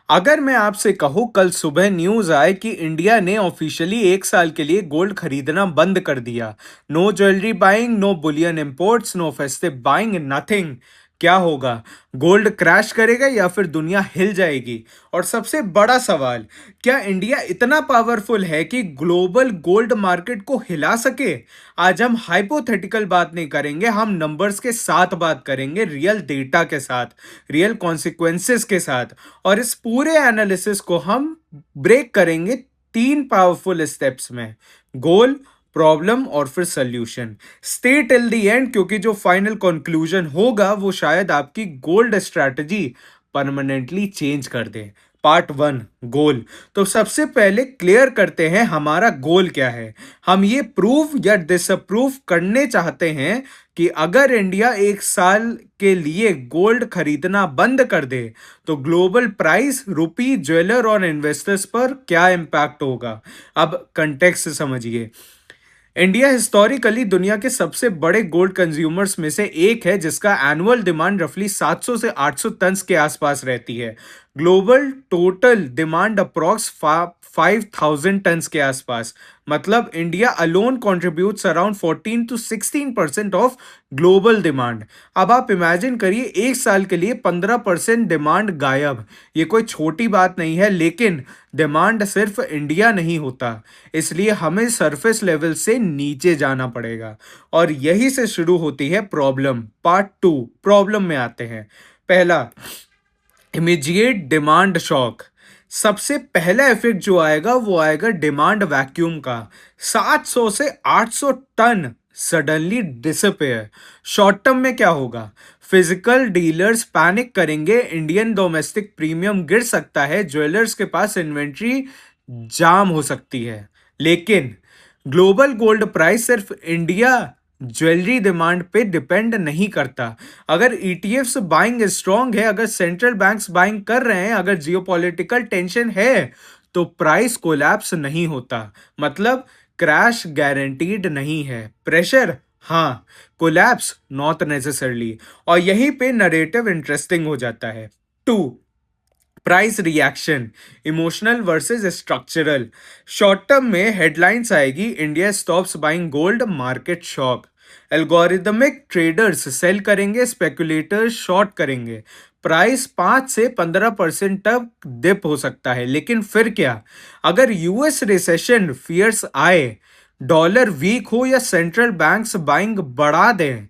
अगर मैं आपसे कहूँ कल सुबह न्यूज़ आए कि इंडिया ने ऑफिशियली 1 साल के लिए गोल्ड खरीदना बंद कर दिया। No jewellery buying, no bullion imports, no festive buying, nothing. क्या होगा? गोल्ड क्रैश करेगा या फिर दुनिया हिल जाएगी? और सबसे बड़ा सवाल, क्या इंडिया इतना पावरफुल है कि ग्लोबल गोल्ड मार्केट को हिला सके? आज हम हाइपोथेटिकल बात नहीं करेंगे, हम नंबर्स के साथ बात करेंगे, रियल डेटा के साथ, रियल कॉन्सिक्वेंसेस के साथ। और इस पूरे एनालिसिस को हम ब्रेक करेंगे 3 पावरफुल स्टेप्स में: गोल, प्रॉब्लम और फिर solution. Stay till the end, क्योंकि जो फाइनल कंक्लूजन होगा वो शायद आपकी गोल्ड स्ट्रैटेजी परमानेंटली चेंज कर दे। पार्ट 1, गोल। तो सबसे पहले क्लियर करते हैं हमारा गोल क्या है। हम ये प्रूव या डिसअप्रूव करने चाहते हैं कि अगर इंडिया 1 साल के लिए गोल्ड खरीदना बंद कर दे तो ग्लोबल प्राइस, रुपी, ज्वेलर और इन्वेस्टर्स पर क्या इंपैक्ट होगा। अब कंटेक्स्ट समझिए। इंडिया हिस्टोरिकली दुनिया के सबसे बड़े गोल्ड कंज्यूमर्स में से एक है, जिसका एनुअल डिमांड रफली 700 से 800 टन के आसपास रहती है। Global total demand approx 5000 ton के आसपास। मतलब India alone contributes around 14 to 16% of global demand. अब आप इमेजिन करिए 1 साल के लिए 15% डिमांड गायब। ये कोई छोटी बात नहीं है, लेकिन डिमांड सिर्फ इंडिया नहीं होता, इसलिए हमें सरफेस लेवल से नीचे जाना पड़ेगा। और यही से शुरू होती है प्रॉब्लम। पार्ट 2, प्रॉब्लम में आते हैं। पहला, इमीडिएट डिमांड शॉक। सबसे पहला इफेक्ट जो आएगा वो आएगा डिमांड वैक्यूम का। 700 से 800 ton suddenly disappear. Short term में क्या होगा? फिजिकल डीलर्स पैनिक करेंगे, इंडियन डोमेस्टिक प्रीमियम गिर सकता है, ज्वेलर्स के पास इन्वेंट्री जाम हो सकती है। लेकिन ग्लोबल गोल्ड प्राइस सिर्फ इंडिया ज्वेलरी डिमांड पे डिपेंड नहीं करता। अगर ईटीएफ्स बाइंग स्ट्रांग है, अगर सेंट्रल बैंक्स बाइंग कर रहे हैं, अगर जियोपॉलिटिकल टेंशन है, तो प्राइस कोलैप्स नहीं होता। मतलब क्रैश गारंटीड नहीं है, प्रेशर हाँ, कोलैप्स नॉट नेसेसरली। और यहीं पे नरेटिव इंटरेस्टिंग हो जाता है। 2, price reaction, emotional versus structural. Short term में हेडलाइंस आएगी, India stops buying gold, market shock. Algorithmic traders sell करेंगे, स्पेकुलेटर्स शॉर्ट करेंगे। प्राइस 5 से 15% तक डिप हो सकता है। लेकिन फिर क्या? अगर यूएस रिसेशन फियर्स आए, डॉलर वीक हो या सेंट्रल बैंक्स बाइंग बढ़ा दें,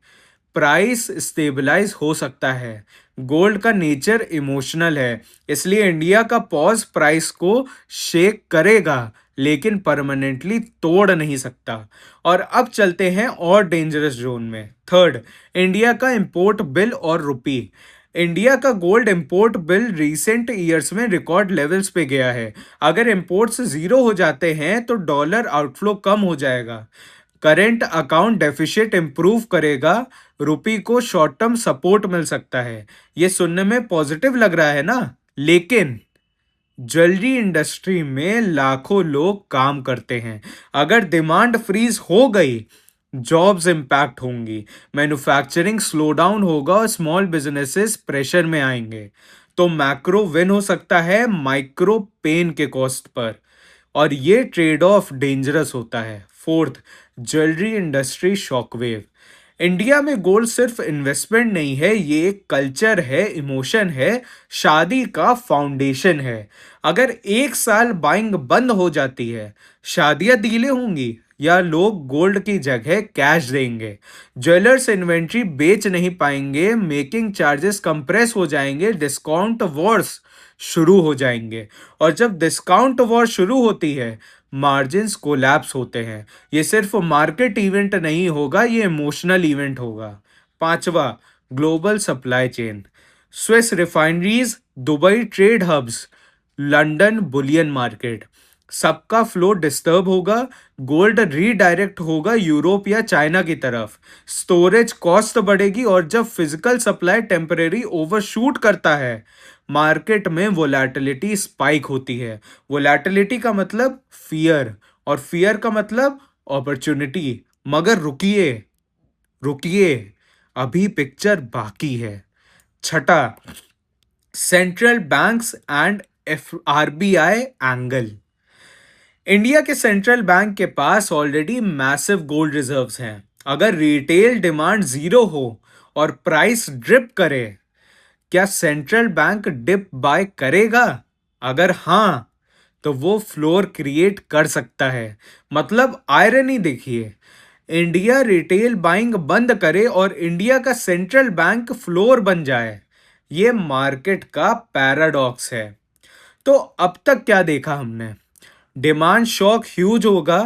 प्राइस स्टेबलाइज हो सकता है। गोल्ड का नेचर इमोशनल है, इसलिए इंडिया का पॉज प्राइस को शेक करेगा, लेकिन परमानेंटली तोड़ नहीं सकता। और अब चलते हैं और डेंजरस जोन में। थर्ड, इंडिया का इंपोर्ट बिल और रुपी। इंडिया का gold import bill recent years में रिकॉर्ड लेवल्स पे गया है। अगर इंपोर्ट्स जीरो हो जाते हैं तो डॉलर आउटफ्लो कम हो जाएगा, करेंट अकाउंट डेफिशिट इंप्रूव करेगा, रुपी को शॉर्ट टर्म सपोर्ट मिल सकता है। ये सुनने में पॉजिटिव लग रहा है ना? लेकिन ज्वेलरी इंडस्ट्री में लाखों लोग काम करते हैं। अगर डिमांड फ्रीज हो गई, जॉब्स इंपैक्ट होंगी, मैन्युफैक्चरिंग स्लो डाउन होगा और स्मॉल बिजनेसेस प्रेशर में आएंगे। तो मैक्रो विन हो सकता है माइक्रो पेन के कॉस्ट पर, और ये ट्रेड ऑफ डेंजरस होता है। Fourth, jewellery industry shockwave. India में गोल्ड सिर्फ इन्वेस्टमेंट नहीं है, ये एक कल्चर है, इमोशन है, शादी का फाउंडेशन है। अगर 1 साल बाइंग बंद हो जाती है, शादियां डिले होंगी या लोग गोल्ड की जगह कैश देंगे, ज्वेलर्स इन्वेंट्री बेच नहीं पाएंगे, मेकिंग चार्जेस कंप्रेस हो जाएंगे, डिस्काउंट वॉर्स शुरू हो जाएंगे। और जब डिस्काउंट वॉर शुरू होती है, मार्जिन्स कोलैप्स होते हैं। ये सिर्फ मार्केट इवेंट नहीं होगा, ये इमोशनल इवेंट होगा। पांचवा, global supply chain. Swiss refineries, Dubai trade hubs, London bullion market, सबका फ्लो डिस्टर्ब होगा। गोल्ड रीडायरेक्ट होगा यूरोप या चाइना की तरफ, स्टोरेज कॉस्ट बढ़ेगी, और जब फिजिकल सप्लाई टेम्परेरी ओवरशूट करता है, मार्केट में वोलैटिलिटी स्पाइक होती है। वोलैटिलिटी का मतलब फियर, और फियर का मतलब अपॉर्चुनिटी। मगर रुकिए, रुकिए, अभी पिक्चर बाकी है। छठा, central banks and RBI angle. India के सेंट्रल बैंक के पास ऑलरेडी मैसिव गोल्ड रिजर्व्स हैं। अगर रिटेल डिमांड जीरो हो और प्राइस ड्रिप करे, क्या सेंट्रल बैंक डिप बाय करेगा? अगर हाँ, तो वो फ्लोर क्रिएट कर सकता है। मतलब आयरनी देखिए, इंडिया रिटेल बाइंग बंद करे और इंडिया का सेंट्रल बैंक फ्लोर बन जाए। ये मार्केट का पैराडॉक्स है। तो अब तक क्या देखा हमने? डिमांड शॉक ह्यूज होगा,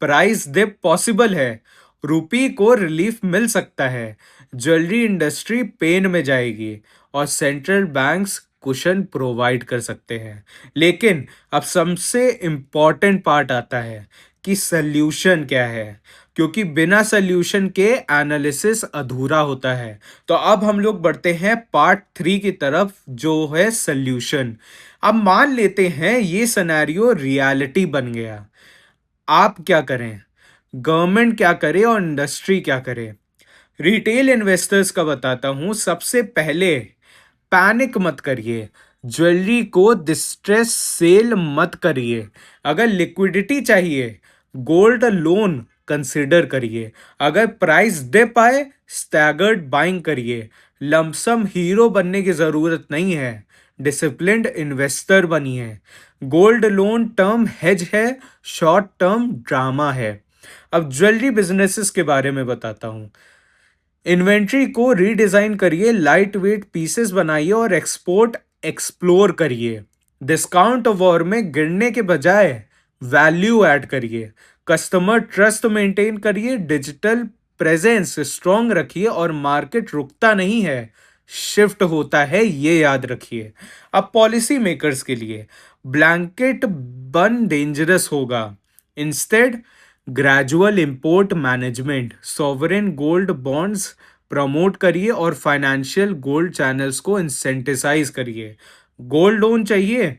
प्राइस डिप पॉसिबल है, रुपी को रिलीफ मिल सकता है, ज्वेलरी इंडस्ट्री पेन में जाएगी और सेंट्रल बैंक्स कुशन प्रोवाइड कर सकते हैं। लेकिन अब सबसे इंपॉर्टेंट पार्ट आता है कि सल्यूशन क्या है, क्योंकि बिना सल्यूशन के एनालिसिस अधूरा होता है। तो अब हम लोग बढ़ते हैं पार्ट 3 की तरफ, जो है सल्यूशन। अब मान लेते हैं ये सिनेरियो रियलिटी बन गया। आप क्या करें, गवर्नमेंट क्या करे और इंडस्ट्री क्या करे? रिटेल इन्वेस्टर्स का बताता हूं। सबसे पहले पैनिक मत करिए, ज्वेलरी को डिस्ट्रेस सेल मत करिए। अगर लिक्विडिटी चाहिए, गोल्ड लोन कंसिडर करिए। अगर प्राइस डिप आए, स्टैगर्ड बाइंग करिए। लमसम हीरो बनने की जरूरत नहीं है, डिसिप्लिन्ड इन्वेस्टर बनिए। गोल्ड लोन टर्म हेज है, शॉर्ट टर्म ड्रामा है। अब ज्वेलरी बिजनेसेस के बारे में बताता हूं। इन्वेंट्री को रीडिजाइन करिए, लाइट वेट पीसेस बनाइए और एक्सपोर्ट एक्सप्लोर करिए। डिस्काउंट वॉर में गिरने के बजाय वैल्यू ऐड करिए। कस्टमर ट्रस्ट मेंटेन करिए, डिजिटल प्रेजेंस स्ट्रॉन्ग रखिए और मार्केट रुकता नहीं है, शिफ्ट होता है, ये याद रखिए। अब पॉलिसी मेकर्स के लिए ब्लैंकेट बन डेंजरस होगा। Instead gradual import management, sovereign gold bonds promote करिए और फाइनेंशियल गोल्ड चैनल्स को इंसेंटिसाइज करिए। गोल्ड लोन चाहिए,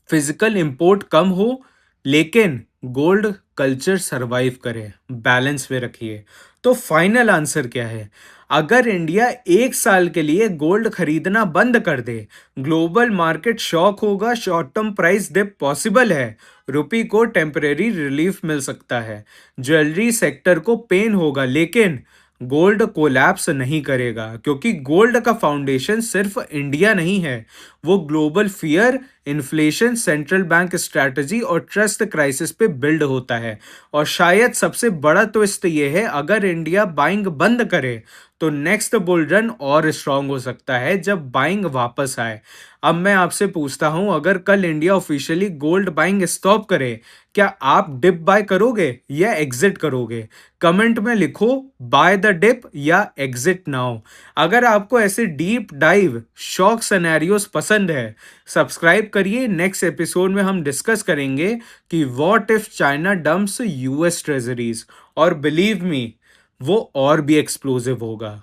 फिजिकल इंपोर्ट कम हो, लेकिन गोल्ड कल्चर सरवाइव करे, बैलेंस में रखिए। तो फाइनल आंसर क्या है? अगर इंडिया 1 साल के लिए गोल्ड खरीदना बंद कर दे, ग्लोबल मार्केट शॉक होगा, short term price dip possible है, रुपी को टेम्परेरी रिलीफ मिल सकता है, ज्वेलरी सेक्टर को पेन होगा, लेकिन गोल्ड कोलैप्स नहीं करेगा, क्योंकि गोल्ड का फाउंडेशन सिर्फ इंडिया नहीं है, वो global fear, inflation, central bank strategy और ट्रस्ट क्राइसिस पे बिल्ड होता है। और शायद सबसे बड़ा ट्विस्ट ये है, अगर इंडिया बाइंग बंद करे तो नेक्स्ट बुल रन और स्ट्रांग हो सकता है जब बाइंग वापस आए। अब मैं आपसे पूछता हूं, अगर कल India officially gold buying stop करे, क्या आप डिप बाय करोगे या एग्जिट करोगे? कमेंट में लिखो, बाय द डिप या एग्जिट नाउ। अगर आपको ऐसे डीप डाइव शॉक सिनेरियोस पसंद है, सब्सक्राइब करिए। नेक्स्ट एपिसोड में हम डिस्कस करेंगे कि what if China dumps US treasuries, और बिलीव मी, वो और भी एक्सप्लोसिव होगा।